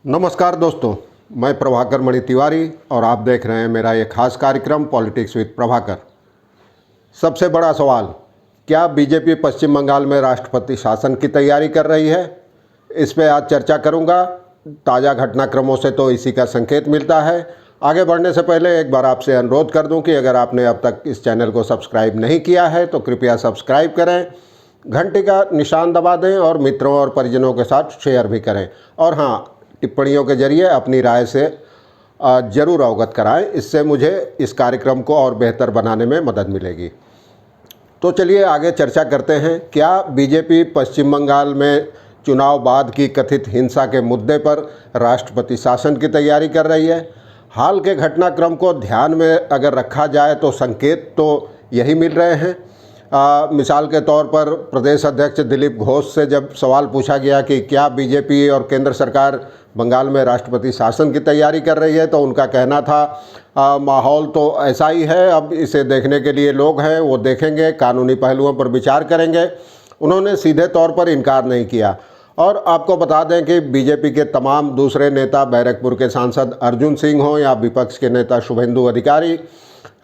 नमस्कार दोस्तों, मैं प्रभाकर मणि तिवारी और आप देख रहे हैं मेरा एक खास कार्यक्रम पॉलिटिक्स विद प्रभाकर। सबसे बड़ा सवाल, क्या बीजेपी पश्चिम बंगाल में राष्ट्रपति शासन की तैयारी कर रही है? इस पे आज चर्चा करूंगा। ताज़ा घटनाक्रमों से तो इसी का संकेत मिलता है। आगे बढ़ने से पहले एक बार आपसे अनुरोध कर दूं कि अगर आपने अब तक इस चैनल को सब्सक्राइब नहीं किया है तो कृपया सब्सक्राइब करें, घंटी का निशान दबा दें और मित्रों और परिजनों के साथ शेयर भी करें। और हाँ, टिप्पणियों के जरिए अपनी राय से ज़रूर अवगत कराएं, इससे मुझे इस कार्यक्रम को और बेहतर बनाने में मदद मिलेगी। तो चलिए आगे चर्चा करते हैं। क्या बीजेपी पश्चिम बंगाल में चुनाव बाद की कथित हिंसा के मुद्दे पर राष्ट्रपति शासन की तैयारी कर रही है? हाल के घटनाक्रम को ध्यान में अगर रखा जाए तो संकेत तो यही मिल रहे हैं। मिसाल के तौर पर प्रदेश अध्यक्ष दिलीप घोष से जब सवाल पूछा गया कि क्या बीजेपी और केंद्र सरकार बंगाल में राष्ट्रपति शासन की तैयारी कर रही है, तो उनका कहना था माहौल तो ऐसा ही है, अब इसे देखने के लिए लोग हैं, वो देखेंगे, कानूनी पहलुओं पर विचार करेंगे। उन्होंने सीधे तौर पर इनकार नहीं किया। और आपको बता दें कि बीजेपी के तमाम दूसरे नेता, बैरकपुर के सांसद अर्जुन सिंह हों या विपक्ष के नेता शुभेंदु अधिकारी,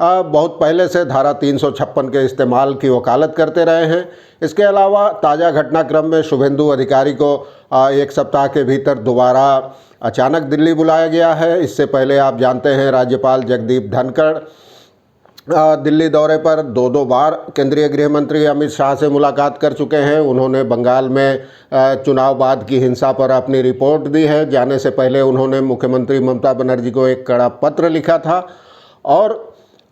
बहुत पहले से धारा 356 के इस्तेमाल की वकालत करते रहे हैं। इसके अलावा ताज़ा घटनाक्रम में शुभेंदु अधिकारी को एक सप्ताह के भीतर दोबारा अचानक दिल्ली बुलाया गया है। इससे पहले आप जानते हैं राज्यपाल जगदीप धनखड़ दिल्ली दौरे पर दो बार केंद्रीय गृह मंत्री अमित शाह से मुलाकात कर चुके हैं। उन्होंने बंगाल में चुनाव बाद की हिंसा पर अपनी रिपोर्ट दी है। जाने से पहले उन्होंने मुख्यमंत्री ममता बनर्जी को एक कड़ा पत्र लिखा था। और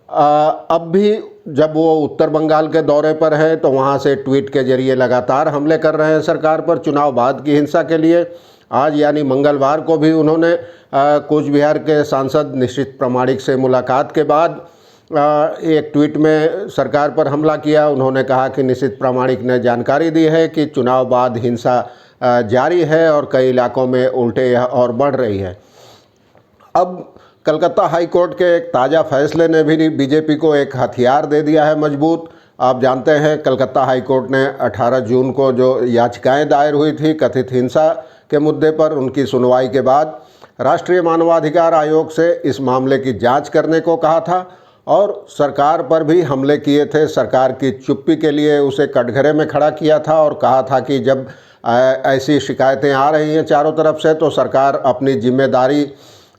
अब भी जब वो उत्तर बंगाल के दौरे पर है तो वहाँ से ट्वीट के जरिए लगातार हमले कर रहे हैं सरकार पर चुनाव बाद की हिंसा के लिए। आज यानी मंगलवार को भी उन्होंने कूच बिहार के सांसद निशित प्रामाणिक से मुलाकात के बाद एक ट्वीट में सरकार पर हमला किया। उन्होंने कहा कि निशित प्रामाणिक ने जानकारी दी है कि चुनाव बाद हिंसा जारी है और कई इलाकों में उल्टे और बढ़ रही है। अब कलकत्ता हाई कोर्ट के एक ताज़ा फैसले ने भी बीजेपी को एक हथियार दे दिया है मजबूत। आप जानते हैं कलकत्ता हाई कोर्ट ने 18 जून को जो याचिकाएं दायर हुई थी कथित हिंसा के मुद्दे पर, उनकी सुनवाई के बाद राष्ट्रीय मानवाधिकार आयोग से इस मामले की जांच करने को कहा था और सरकार पर भी हमले किए थे। सरकार की चुप्पी के लिए उसे कटघरे में खड़ा किया था और कहा था कि जब ऐसी शिकायतें आ रही हैं चारों तरफ से तो सरकार अपनी जिम्मेदारी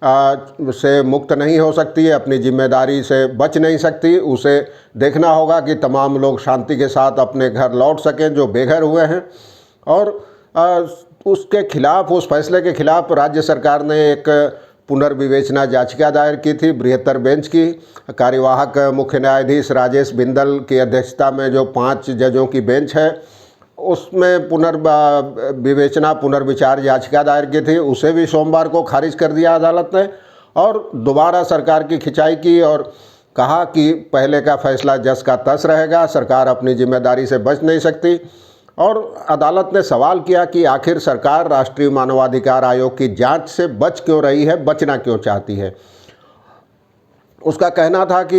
से मुक्त नहीं हो सकती है, अपनी जिम्मेदारी से बच नहीं सकती। उसे देखना होगा कि तमाम लोग शांति के साथ अपने घर लौट सकें जो बेघर हुए हैं। और उसके खिलाफ, उस फैसले के खिलाफ राज्य सरकार ने एक पुनर्विवेचना याचिका दायर की थी बृहत्तर बेंच की। कार्यवाहक मुख्य न्यायाधीश राजेश बिंदल की अध्यक्षता में जो 5 जजों की बेंच है उसमें पुनर्विचार याचिका दायर की थी, उसे भी सोमवार को खारिज कर दिया अदालत ने और दोबारा सरकार की खिंचाई की और कहा कि पहले का फैसला जस का तस रहेगा, सरकार अपनी जिम्मेदारी से बच नहीं सकती। और अदालत ने सवाल किया कि आखिर सरकार राष्ट्रीय मानवाधिकार आयोग की जांच से बच क्यों रही है, बचना क्यों चाहती है। उसका कहना था कि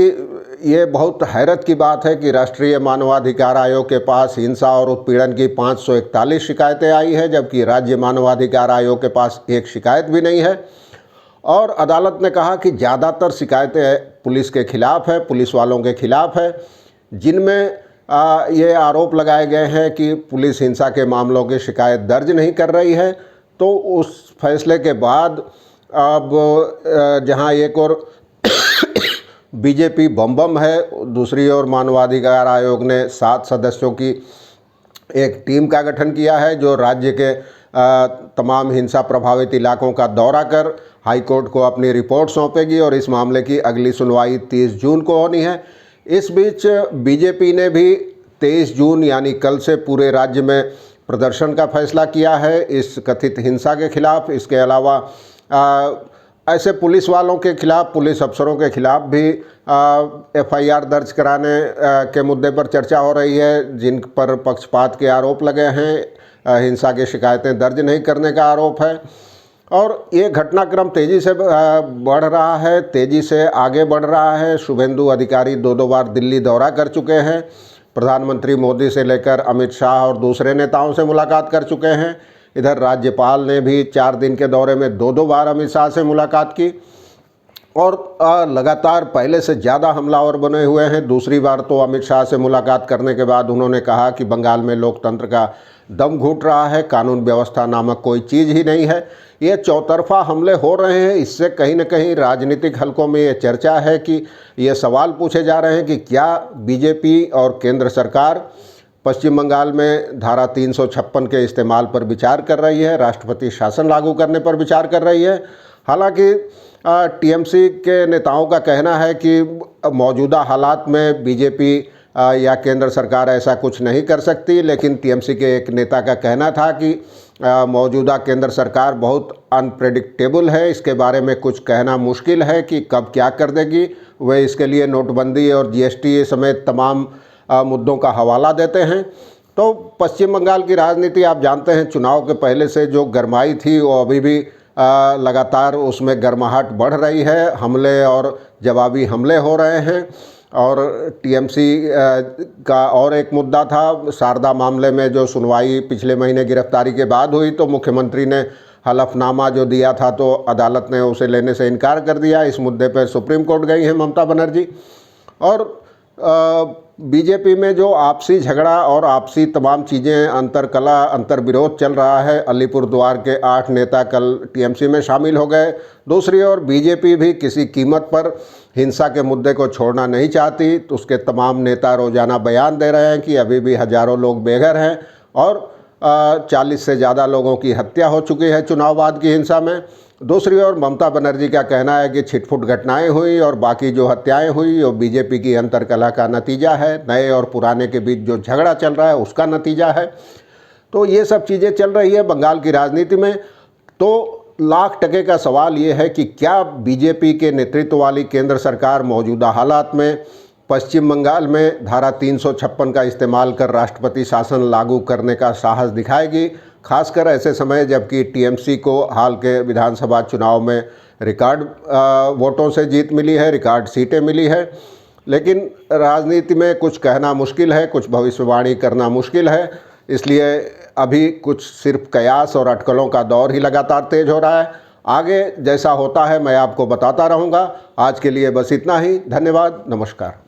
ये बहुत हैरत की बात है कि राष्ट्रीय मानवाधिकार आयोग के पास हिंसा और उत्पीड़न की 541 शिकायतें आई है, जबकि राज्य मानवाधिकार आयोग के पास एक शिकायत भी नहीं है। और अदालत ने कहा कि ज़्यादातर शिकायतें पुलिस के खिलाफ है, पुलिस वालों के खिलाफ है, जिनमें ये आरोप लगाए गए हैं कि पुलिस हिंसा के मामलों की शिकायत दर्ज नहीं कर रही है। तो उस फैसले के बाद अब जहाँ एक और बीजेपी बम है, दूसरी ओर मानवाधिकार आयोग ने 7 सदस्यों की एक टीम का गठन किया है जो राज्य के तमाम हिंसा प्रभावित इलाकों का दौरा कर हाईकोर्ट को अपनी रिपोर्ट सौंपेगी और इस मामले की अगली सुनवाई 30 जून को होनी है। इस बीच बीजेपी ने भी 23 जून यानी कल से पूरे राज्य में प्रदर्शन का फैसला किया है इस कथित हिंसा के खिलाफ। इसके अलावा ऐसे पुलिस वालों के खिलाफ, पुलिस अफसरों के खिलाफ भी FIR दर्ज कराने के मुद्दे पर चर्चा हो रही है, जिन पर पक्षपात के आरोप लगे हैं, हिंसा की शिकायतें दर्ज नहीं करने का आरोप है। और ये घटनाक्रम तेज़ी से बढ़ रहा है, तेज़ी से आगे बढ़ रहा है। शुभेंदु अधिकारी 2 बार दिल्ली दौरा कर चुके हैं, प्रधानमंत्री मोदी से लेकर अमित शाह और दूसरे नेताओं से मुलाकात कर चुके हैं। इधर राज्यपाल ने भी 4 दिन के दौरे में 2-2 बार अमित शाह से मुलाकात की और लगातार पहले से ज़्यादा हमलावर बने हुए हैं। दूसरी बार तो अमित शाह से मुलाकात करने के बाद उन्होंने कहा कि बंगाल में लोकतंत्र का दम घुट रहा है, कानून व्यवस्था नामक कोई चीज़ ही नहीं है। ये चौतरफा हमले हो रहे हैं। इससे कहीं न कहीं राजनीतिक हलकों में ये चर्चा है कि ये सवाल पूछे जा रहे हैं कि क्या बीजेपी और केंद्र सरकार पश्चिम बंगाल में धारा 356 के इस्तेमाल पर विचार कर रही है, राष्ट्रपति शासन लागू करने पर विचार कर रही है। हालांकि टीएमसी के नेताओं का कहना है कि मौजूदा हालात में बीजेपी या केंद्र सरकार ऐसा कुछ नहीं कर सकती, लेकिन टीएमसी के एक नेता का कहना था कि मौजूदा केंद्र सरकार बहुत अनप्रेडिक्टेबल है, इसके बारे में कुछ कहना मुश्किल है कि कब क्या कर देगी। वे इसके लिए नोटबंदी और जीएसटी समेत तमाम मुद्दों का हवाला देते हैं। तो पश्चिम बंगाल की राजनीति आप जानते हैं, चुनाव के पहले से जो गरमाई थी वो अभी भी लगातार उसमें गर्माहट बढ़ रही है। हमले और जवाबी हमले हो रहे हैं। और टीएमसी का और एक मुद्दा था, शारदा मामले में जो सुनवाई पिछले महीने गिरफ्तारी के बाद हुई, तो मुख्यमंत्री ने हलफनामा जो दिया था तो अदालत ने उसे लेने से इनकार कर दिया। इस मुद्दे पर सुप्रीम कोर्ट गई हैं ममता बनर्जी। और बीजेपी में जो आपसी झगड़ा और आपसी तमाम चीज़ें, अंतरकला, अंतर्विरोध चल रहा है। अलीपुरद्वार के 8 नेता कल टीएमसी में शामिल हो गए। दूसरी ओर बीजेपी भी किसी कीमत पर हिंसा के मुद्दे को छोड़ना नहीं चाहती, तो उसके तमाम नेता रोजाना बयान दे रहे हैं कि अभी भी हज़ारों लोग बेघर हैं और 40 से ज़्यादा लोगों की हत्या हो चुकी है चुनाव बाद की हिंसा में। दूसरी ओर ममता बनर्जी का कहना है कि छिटपुट घटनाएं हुई और बाकी जो हत्याएं हुई वो बीजेपी की अंतरकलह का नतीजा है, नए और पुराने के बीच जो झगड़ा चल रहा है उसका नतीजा है। तो ये सब चीज़ें चल रही है बंगाल की राजनीति में। तो लाख टके का सवाल ये है कि क्या बीजेपी के नेतृत्व वाली केंद्र सरकार मौजूदा हालात में पश्चिम बंगाल में धारा 356 का इस्तेमाल कर राष्ट्रपति शासन लागू करने का साहस दिखाएगी, खासकर ऐसे समय जबकि टीएमसी को हाल के विधानसभा चुनाव में रिकॉर्ड वोटों से जीत मिली है, रिकॉर्ड सीटें मिली है। लेकिन राजनीति में कुछ कहना मुश्किल है, कुछ भविष्यवाणी करना मुश्किल है। इसलिए अभी कुछ सिर्फ कयास और अटकलों का दौर ही लगातार तेज हो रहा है। आगे जैसा होता है मैं आपको बताता रहूँगा। आज के लिए बस इतना ही। धन्यवाद, नमस्कार।